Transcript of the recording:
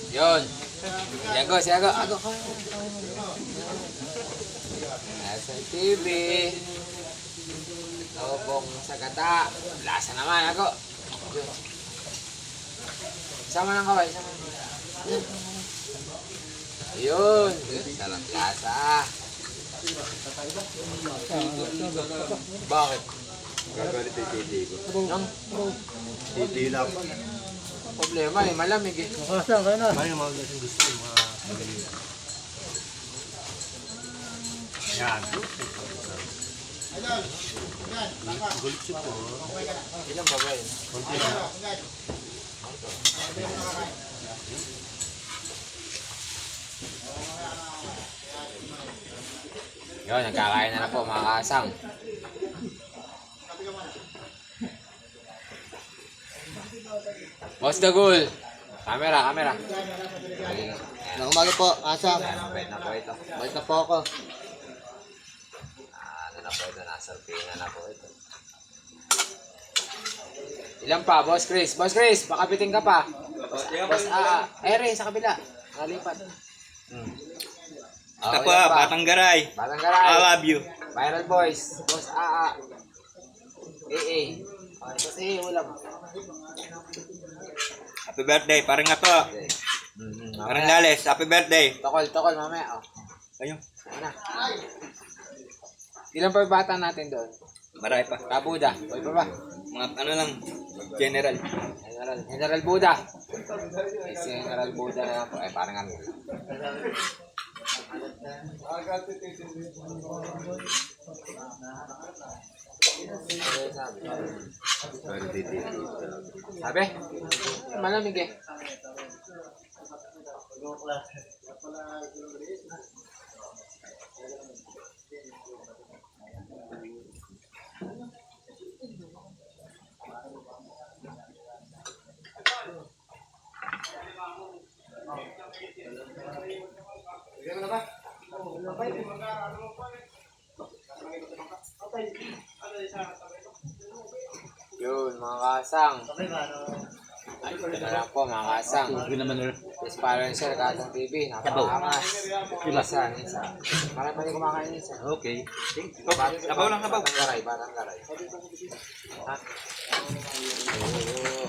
Yun. Siago, siago. Ako. Nasa TV. Lobong sa gata. Lasa naman ako. Sama ng kaway. Sama ng kaway. Yun. Sarap lasa. Bakit? Gagalit yung titi ko. Yung Titi lang. problema eh, malamig eh. Makasan ka na. Ano yung mga gusto yung mga magaling. Yan. Gulit siya po. Ilan ba ba yun? Konti na. Yun, nagkakain na po mga kasang. Boss Dagul. Camera, camera. Nang umaga po, asa. Bait na po ito. Bait na po ako. Ano na po ito, naserpina na po ito. Ilan pa, Boss Chris? Boss Chris, baka piting ka pa. Boss Ere, sa kabila. Nalipat. Oh, Ako, ilan pa? Batanggaray. Batanggaray. I love you. Viral Boys. Boss AA. Okay, Boss AA, ulam. Happy birthday. Parang nga to. Parang Mamaya. Lales. Happy birthday. Tokol, mamaya. Oh. Ayun. Ano? Ilan pa yung bata natin doon? Marami pa. Kabuda. Uy pa ba? Mga ano lang. General. General Buda. Ay, si General Buda na lang po. Ay, parang ano. Pero titi. Sabi? Malamig eh. Yun, mga kasang. Ay, ito na lang po, mga kasang. Yes, follow and share, Katong TV. Napakaangas. Isa. Marami pa rin kumakain isa. Okay. Sabaw lang, sabaw. Batang garay. Ha? Oo.